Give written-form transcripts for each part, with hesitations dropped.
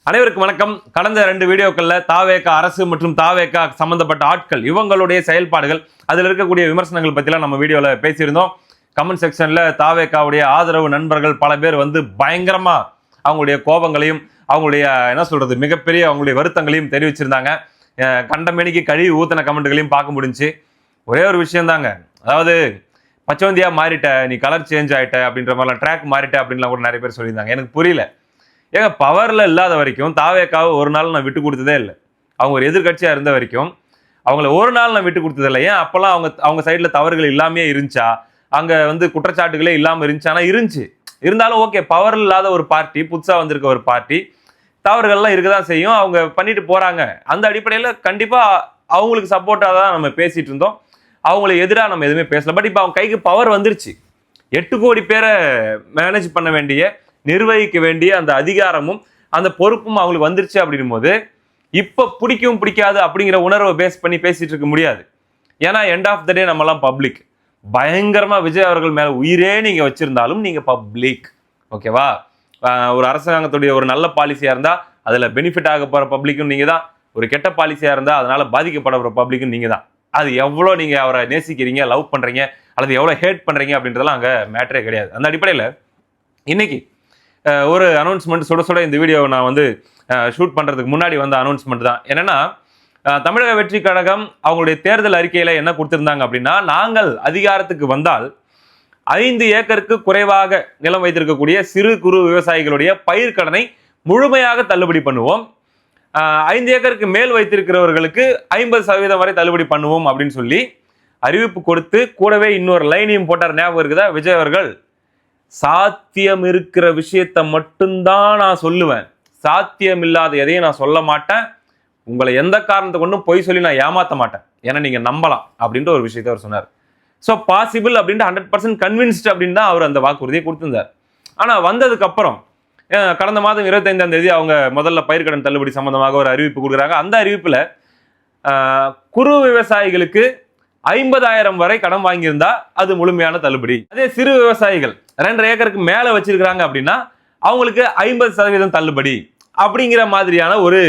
அனைவருக்கும் வணக்கம். கடந்த 2 வீடியோக்கள்ல தாவேகா அரசு மற்றும் தாவேகா சம்பந்தப்பட்ட ஆட்கள் இவங்களுடைய செயல்பாடுகள் அதில் இருக்கக்கூடிய விமர்சனங்கள் பத்திலாம் நம்ம வீடியோல பேசியிருந்தோம். கமெண்ட் செக்ஷன்ல தாவேகாவுடைய ஆதரவு நண்பர்கள் பல பேர் வந்து பயங்கரமா அவங்களுடைய கோபங்களையும் அவங்களுடைய என்ன சொல்றது மிகப்பெரிய அவங்களுடைய வருத்தங்களையும் தெரிவிச்சிருந்தாங்க. கண்டமேனிக்கு கழுவி ஊத்தின கமெண்ட்களையும் பார்க்க முடிஞ்சு. ஒரே ஒரு விஷயம் தாங்க, அதாவது பச்சவந்தியா மாறிட்ட, நீ கலர் சேஞ்ச் ஆயிட்ட அப்படின்ற மாதிரிலாம், ட்ராக் மாறிட்ட அப்படின்லாம் கூட நிறைய பேர் சொல்லியிருந்தாங்க. எனக்கு புரியல. ஏங்க, பவர்ல இல்லாத வரைக்கும் தாவேக்காவை ஒரு நாள் நான் விட்டு கொடுத்ததே இல்லை. அவங்க ஒரு எதிர்கட்சியா இருந்த வரைக்கும் அவங்கள ஒரு நாள் நான் விட்டு கொடுத்தது இல்லை. ஏன் அப்பெல்லாம் அவங்க சைட்ல தவறுகள் இல்லாமே இருந்துச்சா, அங்க வந்து குற்றச்சாட்டுகளே இல்லாம இருந்துச்சானா இருந்துச்சு. இருந்தாலும் ஓகே, பவர் இல்லாத ஒரு பார்ட்டி, புதுசா வந்திருக்க ஒரு பார்ட்டி, தவறுகள்லாம் இருக்கதான் செய்யும். அவங்க பண்ணிட்டு போறாங்க. அந்த அடிப்படையில கண்டிப்பா அவங்களுக்கு சப்போர்ட்டா தான் நம்ம பேசிட்டு இருந்தோம். அவங்களுக்கு எதிராக நம்ம எதுவுமே பேசல. பட் இப்போ அவங்க கைக்கு பவர் வந்துருச்சு. 8 கோடி பேரை மேனேஜ் பண்ண வேண்டிய, நிர்வகிக்க வேண்டிய அந்த அதிகாரமும் அந்த பொறுப்பும் அவங்களுக்கு வந்துருச்சு. அப்படின்னும் போது இப்ப பிடிக்கும் பிடிக்காது அப்படிங்கிற உணர்வை பேஸ் பண்ணி பேசிட்டு இருக்க முடியாது. ஏன்னா எண்ட் ஆஃப் த டே நம்மலாம் பப்ளிக். பயங்கரமா விஜய் அவர்கள் மேல உயிரே நீங்க வச்சிருந்தாலும் நீங்க பப்ளிக், ஓகேவா? ஒரு அரசாங்கத்துடைய ஒரு நல்ல பாலிசியா இருந்தா அதுல பெனிஃபிட் ஆக போற பப்ளிக்கும் நீங்க தான். ஒரு கெட்ட பாலிசியா இருந்தா அதனால பாதிக்கப்பட போற பப்ளிக்கும் நீங்க தான். அது எவ்வளவு நீங்க அவரை நேசிக்கிறீங்க, லவ் பண்றீங்க, அல்லது எவ்வளவு ஹேட் பண்றீங்க அப்படின்றதெல்லாம் அங்க மேட்டரே கிடையாது. அந்த அடிப்படையில இன்னைக்கு ஒரு அனௌன்ஸ்மெண்ட் சுட சுட இந்த வீடியோவை நான் வந்து ஷூட் பண்றதுக்கு முன்னாடி வந்த அனௌன்ஸ்மெண்ட் தான். என்னன்னா, தமிழக வெற்றி கழகம் அவங்களுடைய தேர்தல் அறிக்கையில என்ன கொடுத்திருந்தாங்க அப்படின்னா, நாங்கள் அதிகாரத்துக்கு வந்தால் 5 ஏக்கருக்கு குறைவாக நிலம் வைத்திருக்கக்கூடிய சிறு குறு விவசாயிகளுடைய பயிர்க்கடனை முழுமையாக தள்ளுபடி பண்ணுவோம். 5 ஏக்கருக்கு மேல் வைத்திருக்கிறவர்களுக்கு 50% வரை தள்ளுபடி பண்ணுவோம் அப்படின்னு சொல்லி அறிவிப்பு கொடுத்து, கூடவே இன்னொரு லைனையும் போட்டார். ஞாபகம் இருக்குதா? விஜய் அவர்கள், சாத்தியம் இருக்கிற விஷயத்த மட்டும்தான் நான் சொல்லுவேன், சாத்தியம் இல்லாத எதையும் நான் சொல்ல மாட்டேன், உங்களை எந்த காரணத்தை கொண்டும் பொய் சொல்லி நான் ஏமாத்த மாட்டேன், ஏன்னா நீங்க நம்பலாம் அப்படின்ற ஒரு விஷயத்த அவர் சொன்னார். ஸோ பாசிபிள் அப்படின்ட்டு 100% கன்வின்ஸ்ட் அப்படின்னு தான் அவர் அந்த வாக்குறுதியை கொடுத்திருந்தார். ஆனா வந்ததுக்கு அப்புறம் கடந்த மாதம் 25ஆம் தேதி அவங்க முதல்ல பயிர்க்கடன் தள்ளுபடி சம்பந்தமாக ஒரு அறிவிப்பு கொடுக்குறாங்க. அந்த அறிவிப்புல குறு விவசாயிகளுக்கு 50,000 வரை கடன் வாங்கியிருந்தா அது முழுமையான தள்ளுபடி. அதே சிறு விவசாயிகள் 2 ஏக்கருக்கு மேல வச்சிருக்காங்க அப்படின்னா அவங்களுக்கு 50% தள்ளுபடி அப்படிங்கிற மாதிரியான ஒரு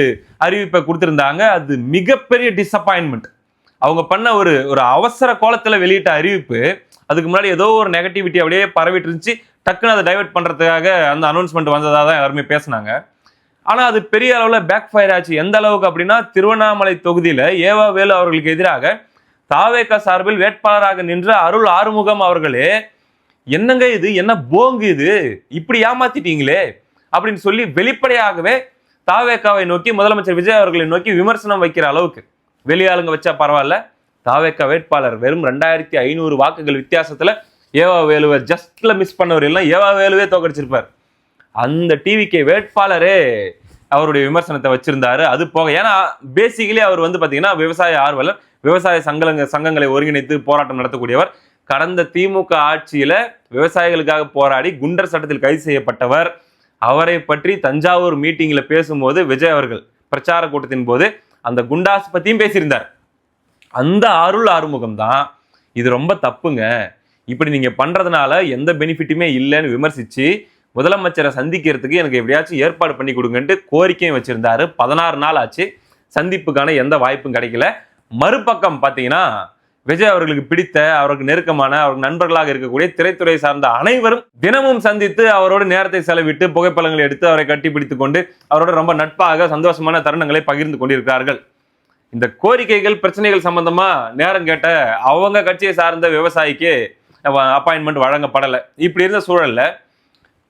அறிவிப்பை கொடுத்திருந்தாங்க. அது மிகப்பெரிய டிசப்பாயின்மெண்ட். அவங்க பண்ண ஒரு அவசர கோலத்துல வெளியிட்ட அறிவிப்பு. அதுக்கு முன்னாடி ஏதோ ஒரு நெகட்டிவிட்டி அப்படியே பரவிட்டு இருந்துச்சு. டக்குன்னு அதை டைவர்ட் பண்றதுக்காக அந்த அனௌன்ஸ்மெண்ட் வந்ததா தான் எல்லாருமே பேசினாங்க. ஆனா அது பெரிய அளவுல பேக் ஃபயர் ஆச்சு. எந்த அளவுக்கு அப்படின்னா, திருவண்ணாமலை தொகுதியில ஏவா வேலு அவர்களுக்கு எதிராக தாவேகா சார்பில் வேட்பாளராக நின்ற அருள் ஆறுமுகம் அவர்களே, என்னங்க இது, என்ன போங்கு இது, இப்படி ஏமாத்திட்டீங்களே அப்படின்னு சொல்லி வெளிப்படையாகவே தாவேகாவை நோக்கி, முதலமைச்சர் விஜய் அவர்களை நோக்கி விமர்சனம் வைக்கிற அளவுக்கு, வெளியாளுங்க வச்சா பரவாயில்ல, தாவேகா வேட்பாளர் வெறும் 2500 வாக்குகள் வித்தியாசத்துல ஏவா வேலுவை ஜஸ்ட்ல மிஸ் பண்ணவர் எல்லாம் ஏவா வேலுவே தோக்கடிச்சிருப்பார். அந்த டிவிகே வேட்பாளரே அவருடைய விமர்சனத்தை வச்சிருந்தாரு. அது போக, ஏன்னா பேசிக்கலி அவர் வந்து பாத்தீங்கன்னா விவசாய ஆர்வலர், விவசாய சங்கங்களை ஒருங்கிணைத்து போராட்டம் நடத்தக்கூடியவர். கடந்த திமுக ஆட்சியில விவசாயிகளுக்காக போராடி குண்டர் சட்டத்தில் கைது செய்யப்பட்டவர். அவரை பற்றி தஞ்சாவூர் மீட்டிங்ல பேசும்போது விஜய் அவர்கள் பிரச்சார கூட்டத்தின் போது அந்த குண்டாஸ் பத்தியும் பேசியிருந்தார். அந்த அருள் ஆறுமுகம் தான் இது ரொம்ப தப்புங்க, இப்படி நீங்க பண்றதுனால எந்த பெனிஃபிட்டுமே இல்லைன்னு விமர்சிச்சு முதலமைச்சரை சந்திக்கிறதுக்கு எனக்கு எப்படியாச்சும் ஏற்பாடு பண்ணி கொடுங்கன்ட்டு கோரிக்கையும் வச்சிருந்தாரு. 16 நாள் ஆச்சு, சந்திப்புக்கான எந்த வாய்ப்பும் கிடைக்கல. மறுபக்கம் பார்த்தீங்கன்னா, விஜய் அவர்களுக்கு பிடித்த, அவருக்கு நெருக்கமான, அவருக்கு நண்பர்களாக இருக்கக்கூடிய திரைத்துறை சார்ந்த அனைவரும் தினமும் சந்தித்து அவரோடு நேரத்தை செலவிட்டு புகைப்படங்களை எடுத்து அவரை கட்டி பிடித்துக் கொண்டு அவரோட ரொம்ப நட்பாக சந்தோஷமான தருணங்களை பகிர்ந்து கொண்டிருக்கிறார்கள். இந்த கோரிக்கைகள் பிரச்சனைகள் சம்பந்தமா நேரம் கேட்ட அவங்க கட்சியை சார்ந்த விவசாயிக்கு அப்பாயின்மெண்ட் வழங்கப்படலை. இப்படி இருந்த சூழல்ல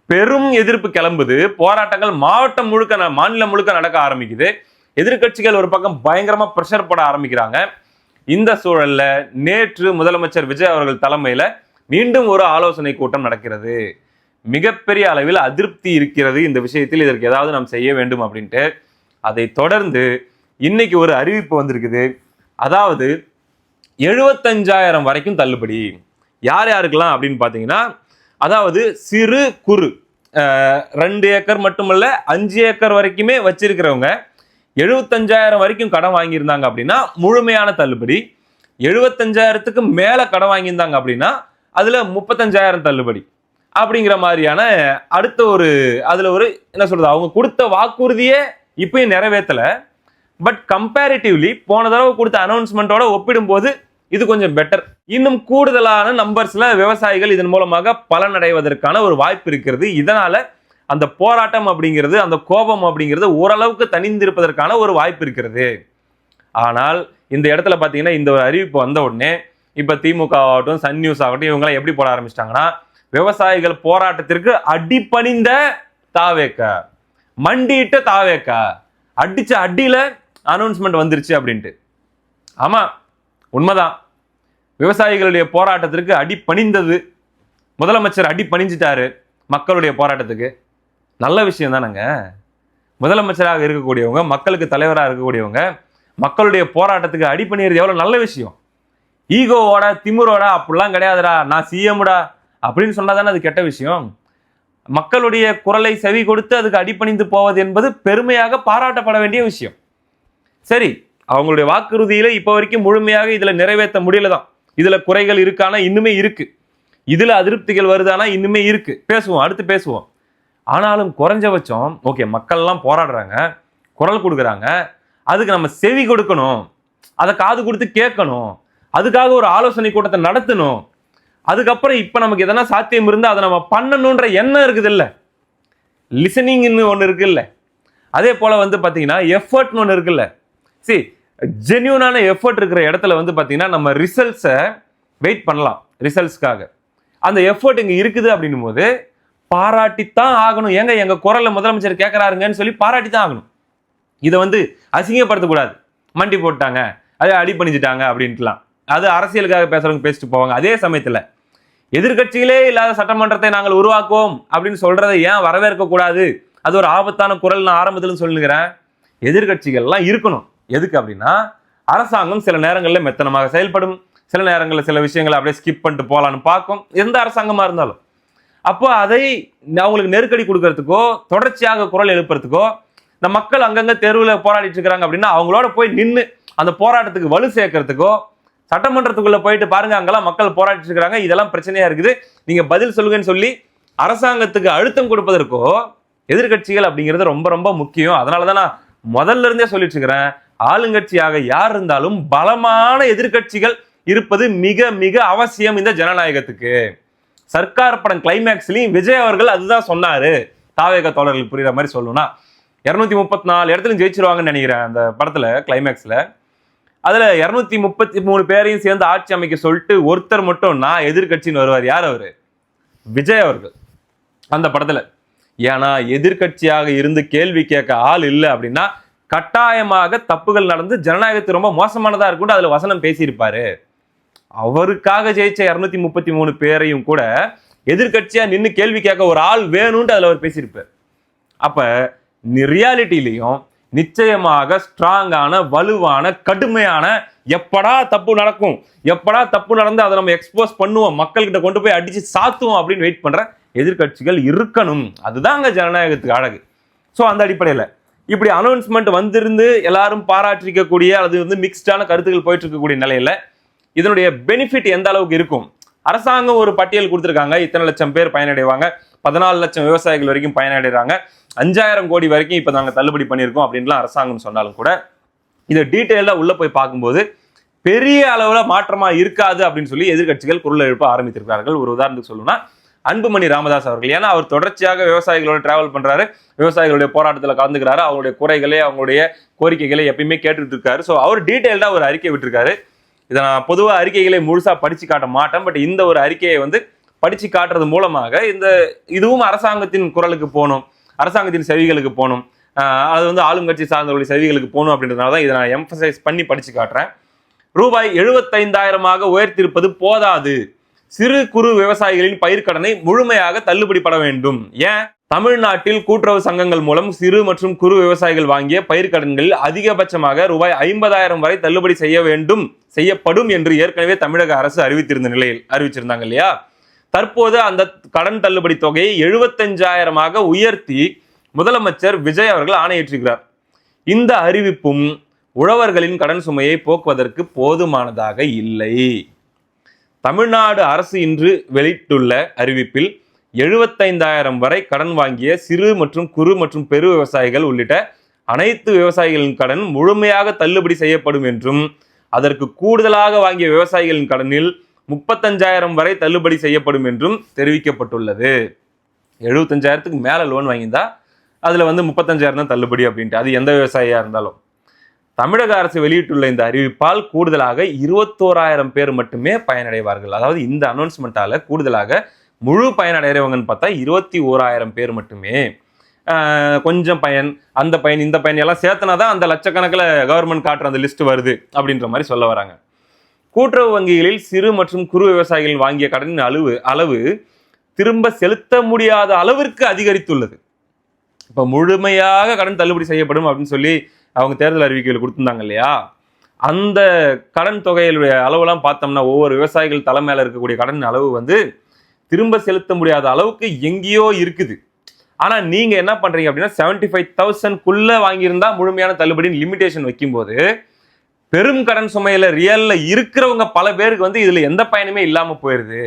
பெரும் எதிர்ப்பு கிளம்புது. போராட்டங்கள் மாவட்டம் முழுக்க, மாநிலம் முழுக்க நடக்க ஆரம்பிக்குது. எதிர்கட்சிகள் ஒரு பக்கம் பயங்கரமா பிரஷர் போட ஆரம்பிக்கிறாங்க. இந்த சூழல்ல நேற்று முதலமைச்சர் விஜய் அவர்கள் தலைமையில மீண்டும் ஒரு ஆலோசனை கூட்டம் நடக்கிறது. மிகப்பெரிய அளவில் அதிருப்தி இருக்கிறது இந்த விஷயத்தில், இதற்கு ஏதாவது நாம் செய்ய வேண்டும் அப்படின்ட்டு. அதை தொடர்ந்து இன்னைக்கு ஒரு அறிவிப்பு வந்திருக்குது. அதாவது 75,000 வரைக்கும் தள்ளுபடி. யார் யாருக்கெல்லாம் அப்படின்னு பாத்தீங்கன்னா, அதாவது சிறு குறு 2 ஏக்கர் மட்டுமல்ல 5 ஏக்கர் வரைக்குமே வச்சிருக்கிறவங்க 75,000 வரைக்கும் கடன் வாங்கியிருந்தாங்க அப்படின்னா முழுமையான தள்ளுபடி. 75,000க்கு மேல கடன் வாங்கியிருந்தாங்க அப்படின்னா அதுல 35,000 தள்ளுபடி. அப்படிங்கிற மாதிரியான அடுத்த ஒரு அதுல ஒரு என்ன சொல்றது, அவங்க கொடுத்த வாக்குறுதியே இப்பயும் நிறைவேற்றல. பட் கம்பேரிட்டிவ்லி போன தடவை கொடுத்த அனௌன்ஸ்மெண்டோட ஒப்பிடும்போது இது கொஞ்சம் பெட்டர். இன்னும் கூடுதலான நம்பர்ஸ்ல விவசாயிகள் இதன் மூலமாக பலனடைவதற்கான ஒரு வாய்ப்பு இருக்கிறது. இதனால அந்த போராட்டம் அப்படிங்கிறது, அந்த கோபம் அப்படிங்கிறது ஓரளவுக்கு தணிந்திருப்பதற்கான ஒரு வாய்ப்பு இருக்கிறது. ஆனால் இந்த இடத்துல பாத்தீங்கன்னா இந்த ஒரு அறிவிப்பு வந்த உடனே இப்ப திமுக ஆகட்டும், சன் நியூஸ் ஆகட்டும், இவங்கெல்லாம் எப்படி போட ஆரம்பிச்சிட்டாங்கன்னா, விவசாயிகள் போராட்டத்திற்கு அடிபணிந்த தாவேக, மண்டியிட்ட தாவேக, அடிச்ச அடியில அனௌன்ஸ்மெண்ட் வந்துருச்சு அப்படின்ட்டு. ஆமா, உண்மைதான். விவசாயிகளுடைய போராட்டத்திற்கு அடிபணிந்தது, முதலமைச்சர் அடிபணிஞ்சிட்டாரு மக்களுடைய போராட்டத்துக்கு. நல்ல விஷயம் தானங்க. முதலமைச்சராக இருக்கக்கூடியவங்க, மக்களுக்கு தலைவராக இருக்கக்கூடியவங்க மக்களுடைய போராட்டத்துக்கு அடிபணிகிறது எவ்வளவு நல்ல விஷயம். ஈகோவோட திமுரோட அப்படிலாம் கிடையாதுடா, நான் சிஎம்டா அப்படின்னு சொன்னாதானே அது கெட்ட விஷயம். மக்களுடைய குரலை செவி கொடுத்து அதுக்கு அடிபணிந்து போவது என்பது பெருமையாக பாராட்டப்பட வேண்டிய விஷயம். சரி, அவங்களுடைய வாக்குறுதியில இப்ப வரைக்கும் முழுமையாக இதுல நிறைவேற்ற முடியலதான். இதுல குறைகள் இருக்கானா இன்னுமே இருக்கு, இதுல அதிருப்திகள் வருதானா இன்னுமே இருக்கு. பேசுவோம், அடுத்து பேசுவோம். ஆனாலும் குறைஞ்சபட்சம் ஓகே, மக்கள் எல்லாம் போராடுறாங்க, குரல் கொடுக்குறாங்க, அதுக்கு நம்ம செவி கொடுக்கணும், அதை காது கொடுத்து கேட்கணும், அதுக்காக ஒரு ஆலோசனை கூட்டத்தை நடத்தணும். அதுக்கப்புறம் இப்ப நமக்கு எதனா சாத்தியம் இருந்தா அதை நம்ம பண்ணணும்ன்ற எண்ணம் இருக்குது இல்ல, லிசனிங்னு ஒண்ணு இருக்குல்ல. அதே போல வந்து பாத்தீங்கன்னா எஃபர்ட்னு ஒண்ணு இருக்குல்ல. சரி, ஜென்யூனான எஃபர்ட் இருக்கிற இடத்துல வந்து பாத்தீங்கன்னா நம்ம ரிசல்ட்ஸை வெயிட் பண்ணலாம். ரிசல்ட்ஸ்க்காக அந்த எஃபர்ட் இங்க இருக்குது அப்படின்னும் போது பாராட்டித்தான் ஆகணும். ஏங்க எங்க குரல்ல முதலமைச்சர் கேட்கறாருங்கன்னு சொல்லி பாராட்டித்தான் ஆகணும். இதை வந்து அசிங்கப்படுத்தக்கூடாது. மண்டி போட்டாங்க, அதை அடிபணிஞ்சிட்டாங்க அப்படின்ட்டுலாம் அது அரசியலுக்காக பேசுறவங்க பேசிட்டு போவாங்க. அதே சமயத்துல எதிர்கட்சிகளே இல்லாத சட்டமன்றத்தை நாங்கள் உருவாக்குவோம் அப்படின்னு சொல்றதை ஏன் வரவேற்க கூடாது? அது ஒரு ஆபத்தான குரல். நான் ஆரம்பத்துல சொல்லுகிறேன், எதிர்கட்சிகள்லாம் இருக்கணும். எதுக்கு அப்படின்னா, அரசாங்கம் சில நேரங்களில் மெத்தனமாக செயல்படும், சில நேரங்களில் சில விஷயங்களை அப்படியே ஸ்கிப் பண்ணிட்டு போலான்னு பார்க்கும், எந்த அரசாங்கமா இருந்தாலும். அப்போ அதை அவங்களுக்கு நெருக்கடி கொடுக்கறதுக்கோ தொடர்ச்சியாக குரல் எழுப்புறதுக்கோ, இந்த மக்கள் அங்கங்க தெருவில் போராடிட்டு இருக்கிறாங்க அப்படின்னா அவங்களோட போய் நின்று அந்த போராட்டத்துக்கு வலு சேர்க்கறதுக்கோ, சட்டமன்றத்துக்குள்ள போயிட்டு பாருங்க அங்கெல்லாம் மக்கள் போராடிட்டு இருக்கிறாங்க, இதெல்லாம் பிரச்சனையா இருக்குது, நீங்க பதில் சொல்லுங்கன்னு சொல்லி அரசாங்கத்துக்கு அழுத்தம் கொடுப்பதற்கோ எதிர்கட்சிகள் அப்படிங்கிறது ரொம்ப ரொம்ப முக்கியம். அதனாலதான் நான் முதல்ல இருந்தே சொல்லிட்டு இருக்கிறேன், ஆளுங்கட்சியாக யார் இருந்தாலும் பலமான எதிர்கட்சிகள் இருப்பது மிக மிக அவசியம் இந்த ஜனநாயகத்துக்கு. சர்க்கார் படம் கிளைமேக்ஸ்லயும் விஜய் அவர்கள் அதுதான் சொன்னாரு. தாவேக தோழர்களுக்கு புரியுற மாதிரி சொல்லணும்னா 234 இடத்துல ஜெயிச்சிருவாங்கன்னு நினைக்கிறேன் அந்த படத்துல கிளைமேக்ஸ்ல. அதுல 233 பேரையும் சேர்ந்து ஆட்சி அமைக்க சொல்லிட்டு ஒருத்தர் மட்டும் நான் எதிர்கட்சின்னு வருவார். யார் அவரு? விஜய் அவர்கள் அந்த படத்துல. ஏன்னா எதிர்கட்சியாக இருந்து கேள்வி கேட்க ஆள் இல்லை அப்படின்னா கட்டாயமாக தப்புகள் நடந்து ஜனநாயகத்து ரொம்ப மோசமானதா இருக்கும் அதுல வசனம் பேசியிருப்பாரு. அவருக்காக ஜெயிச்ச 233 பேரையும் கூட எதிர்கட்சியா நின்று கேள்வி கேட்க ஒரு ஆள் வேணும்னு அதுல அவர் பேசியிருப்பார். அப்ப ரியாலிட்டிலையும் நிச்சயமாக ஸ்ட்ராங்கான, வலுவான, கடுமையான, எப்படா தப்பு நடக்கும், எப்படா தப்பு நடந்து அதை நம்ம எக்ஸ்போஸ் பண்ணுவோம், மக்கள்கிட்ட கொண்டு போய் அடிச்சு சாத்துவோம் அப்படின்னு வெயிட் பண்ற எதிர்கட்சிகள் இருக்கணும். அதுதான் அங்க ஜனநாயகத்துக்கு அழகு. ஸோ அந்த அடிப்படையில் இப்படி அனௌன்ஸ்மெண்ட் வந்திருந்து எல்லாரும் பாராட்டிருக்கக்கூடிய, அது வந்து மிக்ஸ்டான கருத்துக்கள் போயிட்டு இருக்கக்கூடிய நிலையில இதனுடைய பெனிஃபிட் எந்த அளவுக்கு இருக்கும்? அரசாங்கம் ஒரு பட்டியல் கொடுத்துருக்காங்க, இத்தனை லட்சம் பேர் பயனடைவாங்க, 14 லட்சம் விவசாயிகள் வரைக்கும் பயனடைறாங்க, 5000 கோடி வரைக்கும் இப்ப நாங்க தள்ளுபடி பண்ணியிருக்கோம் அப்படின்லாம் அரசாங்கம் சொன்னாலும் கூட இதை டீட்டெயிலா உள்ள போய் பார்க்கும்போது பெரிய அளவுல மாற்றமா இருக்காது அப்படின்னு சொல்லி எதிர்கட்சிகள் குரல் எழுப்ப ஆரம்பித்திருக்கிறார்கள். ஒரு உதாரணத்துக்கு சொல்லணும்னா அன்புமணி ராமதாஸ் அவர்கள், ஏன்னா அவர் தொடர்ச்சியாக விவசாயிகளோட டிராவல் பண்றாரு, விவசாயிகளுடைய போராட்டத்தில் கலந்துக்கிறாரு, அவங்களுடைய குறைகளை, அவங்களுடைய கோரிக்கைகளை எப்பயுமே கேட்டுட்டு இருக்காரு. ஸோ அவர் டீட்டெயில்டா ஒரு அறிக்கை விட்டுருக்காரு. இதை நான் பொதுவாக அறிக்கைகளை முழுசா படிச்சு காட்ட மாட்டேன், பட் இந்த ஒரு அறிக்கையை வந்து படிச்சு காட்டுறது மூலமாக இதுவும் அரசாங்கத்தின் குரலுக்கு போகணும், அரசாங்கத்தின் செவிகளுக்கு போகணும், அது வந்து ஆளுங்கட்சி சார்ந்தவர்களுடைய செவிகளுக்கு போகணும் அப்படின்றதுனால தான் இதை நான் எம்பசைஸ் பண்ணி படிச்சு காட்டுறேன். ரூபாய் 75,000 உயர்த்திருப்பது போதாது, சிறு குறு விவசாயிகளின் பயிர்க்கடனை முழுமையாக தள்ளுபடிப்பட வேண்டும். ஏன்? தமிழ்நாட்டில் கூட்டுறவு சங்கங்கள் மூலம் சிறு மற்றும் குறு விவசாயிகள் வாங்கிய பயிர்க்கடன்களில் அதிகபட்சமாக ரூபாய் 50,000 வரை தள்ளுபடி செய்யப்படும் என்று ஏற்கனவே தமிழக அரசு அறிவிச்சிருந்தாங்க இல்லையா? தற்போது அந்த கடன் தள்ளுபடி தொகையை 75,000 உயர்த்தி முதலமைச்சர் விஜய் அவர்கள் ஆணையிட்டிருக்கிறார். இந்த அறிவிப்பும் உழவர்களின் கடன் சுமையை போக்குவதற்கு போதுமானதாக இல்லை. தமிழ்நாடு அரசு இன்று வெளியிட்டுள்ள அறிவிப்பில் 75,000 வரை கடன் வாங்கிய சிறு மற்றும் குறு மற்றும் பெரு விவசாயிகள் உள்ளிட்ட அனைத்து விவசாயிகளின் கடன் முழுமையாக தள்ளுபடி செய்யப்படும் என்றும் அதற்கு கூடுதலாக வாங்கிய விவசாயிகளின் கடனில் 35,000 வரை தள்ளுபடி செய்யப்படும் என்றும் தெரிவிக்கப்பட்டுள்ளது. 75,000க்கு மேல லோன் வாங்கியிருந்தா அதுல 35,000 தான் தள்ளுபடி அப்படின்ட்டு, அது எந்த விவசாயியா இருந்தாலும். தமிழக அரசு வெளியிட்டுள்ள இந்த அறிவிப்பால் கூடுதலாக 21,000 பேர் மட்டுமே பயனடைவார்கள். அதாவது இந்த அனௌன்ஸ்மெண்டால கூடுதலாக முழு பயனடைறவங்கன்னு பார்த்தா 21,000 பேர் மட்டுமே. கொஞ்சம் பயன், அந்த பயன், இந்த பயன் எல்லாம் சேர்த்தனாதான் அந்த லட்சக்கணக்கில் கவர்மெண்ட் காட்டுற அந்த லிஸ்ட் வருது அப்படின்ற மாதிரி சொல்ல வராங்க. கூட்டுறவு வங்கிகளில் சிறு மற்றும் குறு விவசாயிகள் வாங்கிய கடனின் அளவு திரும்ப செலுத்த முடியாத அளவிற்கு அதிகரித்துள்ளது. இப்ப முழுமையாக கடன் தள்ளுபடி செய்யப்படும் அப்படின்னு சொல்லி அவங்க தேர்தல் அறிவிக்கையில் கொடுத்திருந்தாங்க இல்லையா, அந்த கடன் தொகையுடைய அளவுலாம் பார்த்தோம்னா ஒவ்வொரு விவசாயிகள் தலை மேல இருக்கக்கூடிய கடன் அளவு திரும்ப செலுத்த முடியாத அளவுக்கு எங்கேயோ இருக்குது. ஆனா நீங்க என்ன பண்றீங்க அப்படின்னா 75,000க்குள்ள வாங்கியிருந்தா முழுமையான தள்ளுபடின்னு லிமிடேஷன் வைக்கும்போது பெரும் கடன் சுமையில ரியல்ல இருக்கிறவங்க பல பேருக்கு இதுல எந்த பயனுமே இல்லாம போயிருது.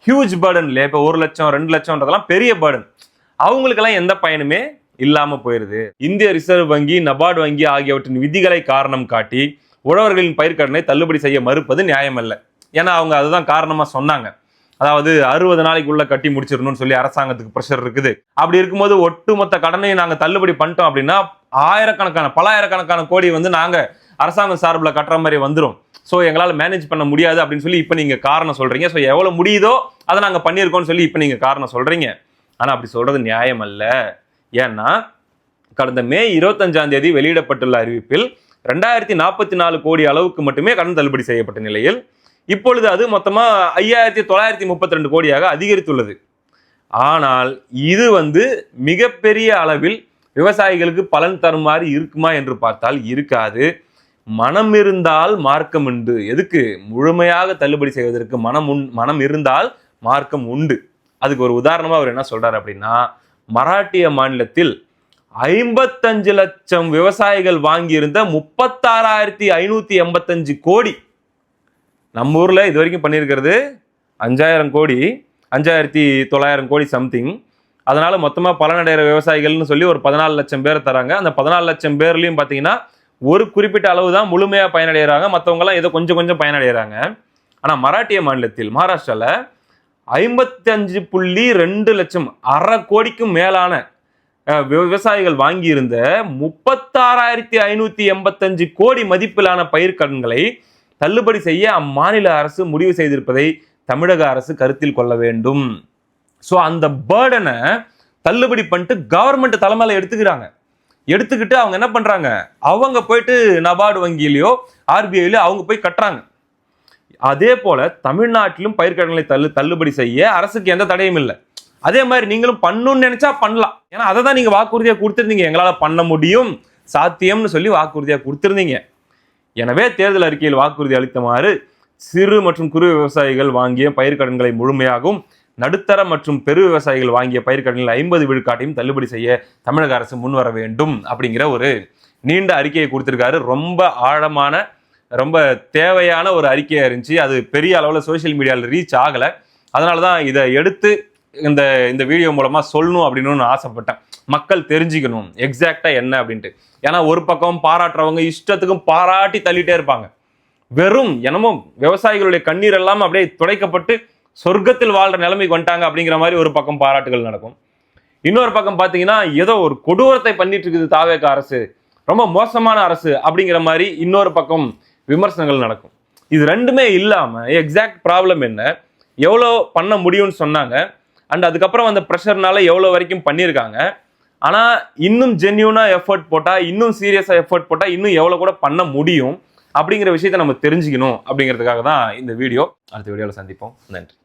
ஹியூஜ் பர்டன் இல்லையா, இப்ப 1 லட்சம் 2 லட்சம்ன்றதெல்லாம் பெரிய பர்டன், அவங்களுக்கெல்லாம் எந்த பயனுமே இல்லாம போயிருது. இந்திய ரிசர்வ் வங்கி, நபார்டு வங்கி ஆகியவற்றின் விதிகளை காரணம் காட்டி உழவர்களின் பயிர்க்கடனை தள்ளுபடி செய்ய மறுப்பது நியாயமல்ல. ஏன்னா அவங்க அதுதான் காரணமா சொன்னாங்க. அதாவது 60 நாளைக்குள்ள கட்டி முடிச்சிடணும்னு சொல்லி அரசாங்கத்துக்கு பிரஷர் இருக்குது. அப்படி இருக்கும்போது ஒட்டுமொத்த கடனையும் நாங்க தள்ளுபடி பண்ணிட்டோம் அப்படின்னா பல ஆயிரக்கணக்கான கோடி நாங்க அரசாங்கம் சார்பில் கட்டுற மாதிரி வந்துடும். ஸோ எங்களால் மேனேஜ் பண்ண முடியாது அப்படின்னு சொல்லி இப்போ நீங்க காரணம் சொல்றீங்க. ஸோ எவ்வளவு முடியுதோ அதை நாங்க பண்ணியிருக்கோம்னு சொல்லி இப்போ நீங்க காரணம் சொல்றீங்க. ஆனா அப்படி சொல்றது நியாயம் அல்ல. ஏன்னா கடந்த மே 25ஆம் தேதி வெளியிடப்பட்டுள்ள அறிவிப்பில் 2044 கோடி அளவுக்கு மட்டுமே கடன் தள்ளுபடி செய்யப்பட்ட நிலையில் இப்பொழுது அது மொத்தமா 5,932 கோடியாக அதிகரித்துள்ளது. ஆனால் இது மிகப்பெரிய அளவில் விவசாயிகளுக்கு பலன் தருமாறு இருக்குமா என்று பார்த்தால் இருக்காது. மனம் இருந்தால் மார்க்கம் உண்டு. எதுக்கு? முழுமையாக தள்ளுபடி செய்வதற்கு மனம் இருந்தால் மார்க்கம் உண்டு. அதுக்கு ஒரு உதாரணமா அவர் என்ன சொல்றாரு அப்படின்னா, மராட்டிய மாநிலத்தில் 55 லட்சம் விவசாயிகள் வாங்கியிருந்த 36,585 கோடி, நம்ம ஊர்ல இது வரைக்கும் பண்ணியிருக்கிறது 5,000 கோடி, 5,900 கோடி சம்திங். அதனால மொத்தமா பலனடைகிற விவசாயிகள்னு சொல்லி ஒரு 14 லட்சம் பேர் தராங்க. அந்த 14 லட்சம் பேர்லயும் பாத்தீங்கன்னா ஒரு குறிப்பிட்ட அளவு தான் முழுமையா பயனடைகிறாங்க, மற்றவங்க எல்லாம் ஏதோ கொஞ்சம் கொஞ்சம் பயனடைகிறாங்க. ஆனா மராட்டிய மாநிலத்தில், மகாராஷ்டிரால 55.2 லட்சம், அரை கோடிக்கும் மேலான விவசாயிகள் வாங்கியிருந்த 36,585 கோடி மதிப்பிலான பயிர்க்கடன்களை தள்ளுபடி செய்ய அம்மாநில அரசு முடிவு செய்திருப்பதை தமிழக அரசு கருத்தில் கொள்ள வேண்டும். ஸோ அந்த பேர்டனை தள்ளுபடி பண்ணிட்டு கவர்மெண்ட் தலைமையில எடுத்துக்கிட்டு அவங்க என்ன பண்றாங்க, அவங்க போயிட்டு நபார்டு வங்கியிலையோ ஆர்பிஐலயோ அவங்க போய் கட்டுறாங்க. அதே போல தமிழ்நாட்டிலும் பயிர்க்கடன்களை தள்ளுபடி செய்ய அரசுக்கு எந்த தடையும் இல்லை. அதே மாதிரி நீங்களும் பண்ணணும்னு நினைச்சா பண்ணலாம். ஏன்னா அதை தான் நீங்க வாக்குறுதியா கொடுத்திருந்தீங்க, எங்களால பண்ண முடியும், சாத்தியம்னு சொல்லி வாக்குறுதியா கொடுத்திருந்தீங்க. எனவே தேர்தல் அறிக்கையில் வாக்குறுதி அளித்தமாறு சிறு மற்றும் குறு விவசாயிகள் வாங்கிய பயிர்க்கடன்களை முழுமையாகவும், நடுத்தர மற்றும் பெரு விவசாயிகள் வாங்கிய பயிர்க்கடனில் 50 விழுக்காட்டையும் தள்ளுபடி செய்ய தமிழக அரசு முன்வர வேண்டும் அப்படிங்கிற ஒரு நீண்ட அறிக்கையை கொடுத்திருக்காரு. ரொம்ப ஆழமான, ரொம்ப தேவையான ஒரு அறிக்கையா இருந்துச்சு. அது பெரிய அளவில் சோசியல் மீடியாவில் ரீச் ஆகலை. அதனாலதான் இதை எடுத்து இந்த வீடியோ மூலமா சொல்லணும் அப்படின்னு ஆசைப்பட்டேன். மக்கள் தெரிஞ்சுக்கணும் எக்ஸாக்டா என்ன அப்படின்ட்டு. ஏன்னா ஒரு பக்கம் பாராட்டுறவங்க இஷ்டத்துக்கும் பாராட்டி தள்ளிட்டே இருப்பாங்க. வெறும் என்னமோ விவசாயிகளுடைய கண்ணீர் எல்லாம் அப்படியே துடைக்கப்பட்டு சொர்க்கத்தில் வாழ்ற நிலைமைக்கு வந்துட்டாங்க அப்படிங்கிற மாதிரி ஒரு பக்கம் பாராட்டுகள் நடக்கும். இன்னொரு பக்கம் பாத்தீங்கன்னா ஏதோ ஒரு கொடூரத்தை பண்ணிட்டு இருக்குது தாவேக அரசு, ரொம்ப மோசமான அரசு அப்படிங்கிற மாதிரி இன்னொரு பக்கம் விமர்சனங்கள் நடக்கும். இது ரெண்டுமே இல்லாம எக்ஸாக்ட் ப்ராப்ளம் என்ன, எவ்வளோ பண்ண முடியும்னு சொன்னாங்க, அண்ட் அதுக்கப்புறம் அந்த ப்ரெஷர்னால எவ்வளோ வரைக்கும் பண்ணியிருக்காங்க, ஆனா இன்னும் ஜென்யூனா எஃபர்ட் போட்டா, இன்னும் சீரியஸா எஃபர்ட் போட்டா இன்னும் எவ்வளோ கூட பண்ண முடியும் அப்படிங்கிற விஷயத்தை நம்ம தெரிஞ்சுக்கணும் அப்படிங்கிறதுக்காக தான் இந்த வீடியோ. அடுத்த வீடியோவில் சந்திப்போம். நன்றி.